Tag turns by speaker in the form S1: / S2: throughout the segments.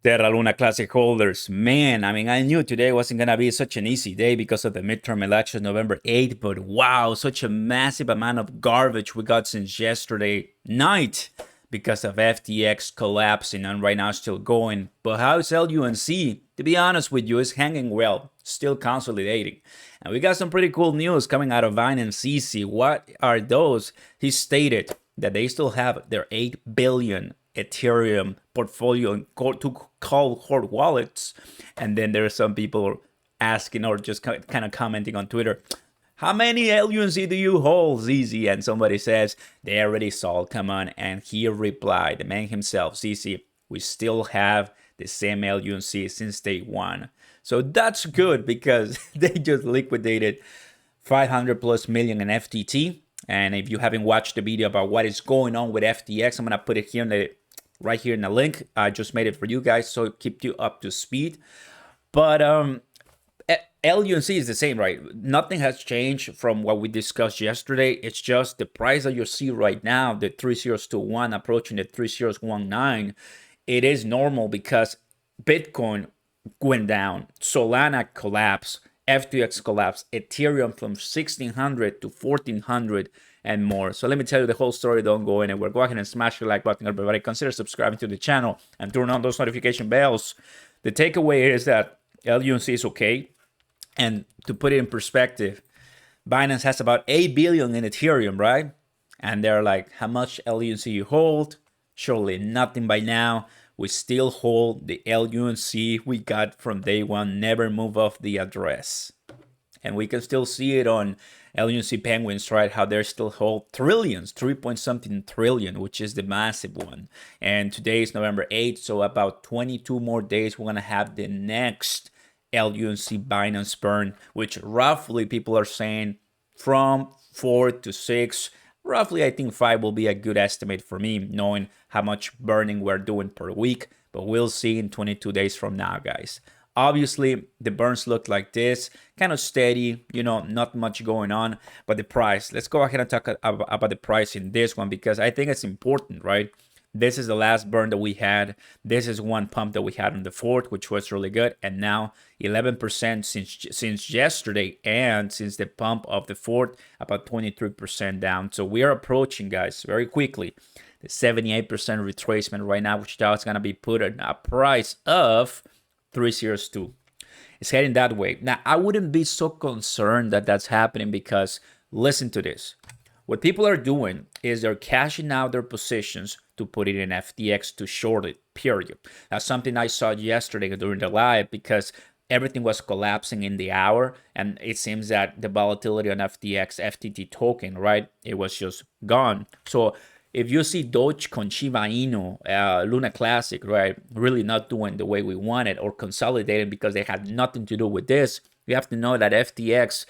S1: Terra Luna Classic holders, man, I mean, I knew today wasn't going to be such an easy day because of the midterm elections November 8th, but wow, such a massive amount of garbage we got since yesterday night because of FTX collapsing and right now still going. But how's LUNC? To be honest with you, is hanging well, still consolidating. And we got some pretty cool news coming out of Binance CC. What are those? He stated that they still have their 8 billion Ethereum portfolio in two cold wallets. And then there are some people asking or just kind of commenting on Twitter, how many LUNC do you hold, ZZ? And somebody says, they already sold, come on. And he replied, the man himself, ZZ, we still have the same LUNC since day one. So that's good because they just liquidated 500 plus million in FTT. And if you haven't watched the video about what is going on with FTX, I'm going to put it here right here in the link. I just made it for you guys, so keep you up to speed. But LUNC is the same, right? Nothing has changed from what we discussed yesterday. It's just the price that you see right now, the 3021 approaching the 3019. It is normal because Bitcoin went down, Solana collapsed, FTX collapsed, Ethereum from 1600 to 1400 and more. So let me tell you the whole story. Don't go anywhere. Go ahead and smash the like button, everybody. Consider subscribing to the channel and turn on those notification bells. The takeaway is that LUNC is okay. And to put it in perspective, Binance has about 8 billion in Ethereum, right? And they're like, how much LUNC you hold? Surely nothing by now. We still hold the LUNC we got from day one, never move off the address. And we can still see it on LUNC Penguins, right? How they still hold trillions, 3 point something trillion, which is the massive one. And today is November 8th, so about 22 more days, we're going to have the next LUNC Binance burn, which roughly people are saying from 4 to 6. Roughly, I think 5 will be a good estimate for me, knowing how much burning we're doing per week. But we'll see in 22 days from now, guys. Obviously, the burns look like this, kind of steady, not much going on. But the price, let's go ahead and talk about the price in this one because I think it's important, right? This is the last burn that we had. This is one pump that we had on the 4th, which was really good. And now 11% since yesterday, and since the pump of the 4th, about 23% down. So we are approaching, guys, very quickly the 78% retracement right now, which now is going to be put at a price of 302. It's heading that way. Now, I wouldn't be so concerned that that's happening because listen to this. What people are doing is they're cashing out their positions to put it in FTX to short it, period. That's something I saw yesterday during the live because everything was collapsing in the hour. And it seems that the volatility on FTX, FTT token, right, it was just gone. So if you see dogecoin, Shiba Inu, Luna Classic, right, really not doing the way we wanted or consolidating because they had nothing to do with this, you have to know that FTX,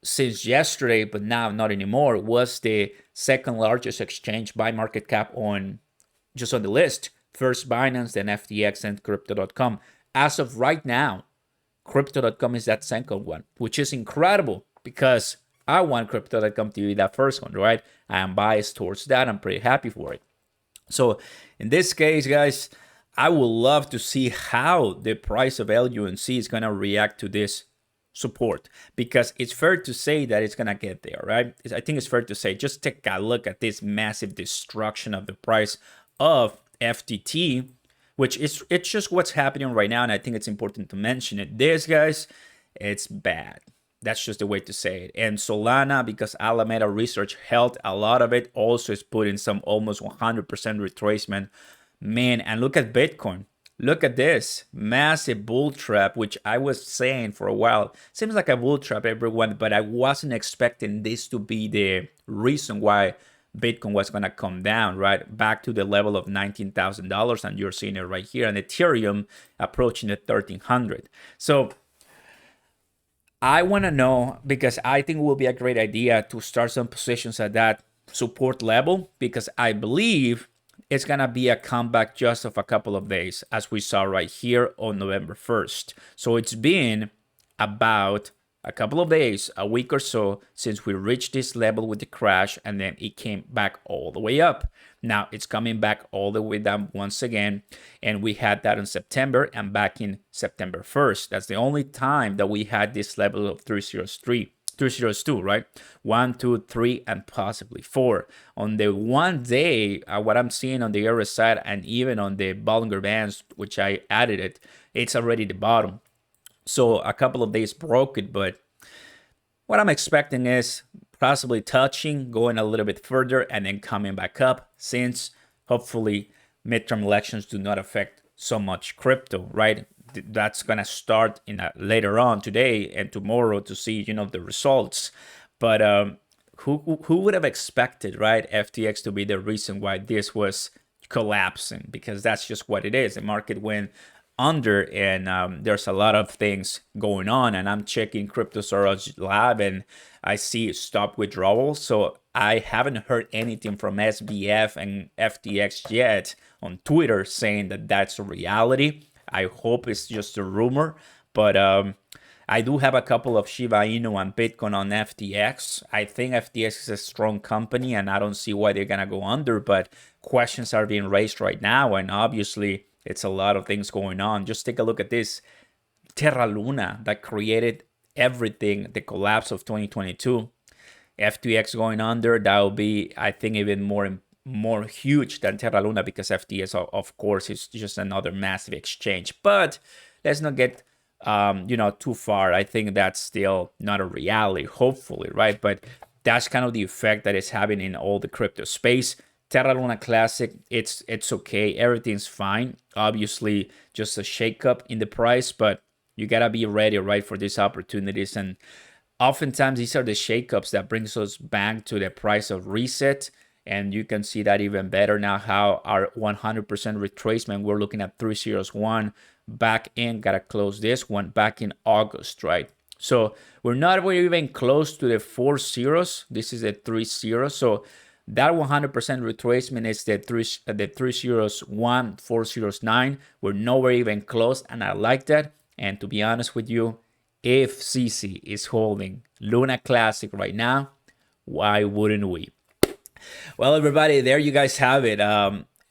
S1: since yesterday, but now not anymore, was the second largest exchange by market cap on the list. First Binance, then FTX, and crypto.com. As of right now, crypto.com is that second one, which is incredible because I want crypto.com to be that first one, right? I am biased towards that. I'm pretty happy for it. So in this case, guys, I would love to see how the price of LUNC is going to react to this support because it's fair to say that it's gonna get there, right? I think it's fair to say, just take a look at this massive destruction of the price of FTT, which is it's just what's happening right now, and I think it's important to mention it. This, guys, it's bad. That's just the way to say it. And Solana, because Alameda Research held a lot of it, also is putting some almost 100% retracement. Man, and look at Bitcoin. Look at this massive bull trap, which I was saying for a while. Seems like a bull trap, everyone, but I wasn't expecting this to be the reason why Bitcoin was going to come down, right? Back to the level of $19,000. And you're seeing it right here. And Ethereum approaching the 1300. So I want to know, because I think it will be a great idea to start some positions at that support level, because I believe it's going to be a comeback just of a couple of days, as we saw right here on November 1st. So it's been about a couple of days, a week or so since we reached this level with the crash, and then it came back all the way up. Now it's coming back all the way down once again, and we had that in September and back in September 1st. That's the only time that we had this level of 303. 302, right? 1, 2, 3, and possibly 4. On the one day, what I'm seeing on the other side, and even on the Bollinger Bands, which I added it, it's already the bottom. So a couple of days broke it, but what I'm expecting is possibly touching, going a little bit further, and then coming back up, since hopefully midterm elections do not affect so much crypto, right? That's gonna start in later on today and tomorrow to see, the results. But who would have expected, right, FTX to be the reason why this was collapsing? Because that's just what it is. The market went under, and there's a lot of things going on, and I'm checking Crypto Storage Lab and I see stop withdrawals. So I haven't heard anything from SBF and FTX yet on Twitter saying that that's a reality. I hope it's just a rumor, but I do have a couple of Shiba Inu and Bitcoin on FTX. I think FTX is a strong company, and I don't see why they're gonna go under, but questions are being raised right now, and obviously it's a lot of things going on. Just take a look at this. Terra Luna, that created everything, the collapse of 2022. FTX going under, that will be, I think, even more huge than Terra Luna, because FTX, of course, is just another massive exchange. But let's not get too far. I think that's still not a reality, hopefully, right? But that's kind of the effect that it's having in all the crypto space. Terra Luna Classic, it's okay. Everything's fine. Obviously, just a shakeup in the price, but you gotta be ready, right, for these opportunities. And oftentimes, these are the shakeups that brings us back to the price of reset. And you can see that even better now, how our 100% retracement, we're looking at 301 back in, gotta close this one back in August, right? So we're not even close to the 4 zeros. This is a 3 0. So that 100% retracement is the 301, 409. We're nowhere even close, and I like that. And to be honest with you, if CC is holding Luna Classic right now, why wouldn't we? Well, everybody, there you guys have it.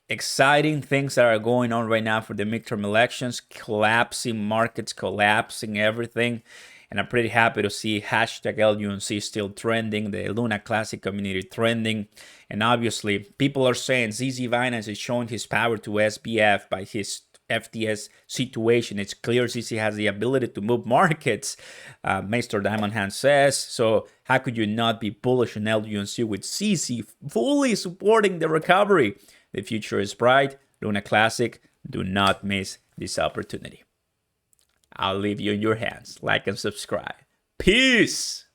S1: Exciting things that are going on right now for the midterm elections, collapsing markets, collapsing everything. And I'm pretty happy to see hashtag LUNC still trending, the Luna Classic community trending. And obviously, people are saying ZZ Binance is showing his power to SBF by his FTS situation. It's clear CC has the ability to move markets, Mr. Diamond Hand says. So how could you not be bullish on LUNC with CC fully supporting the recovery? The future is bright. Luna Classic, do not miss this opportunity. I'll leave you in your hands. Like and subscribe. Peace!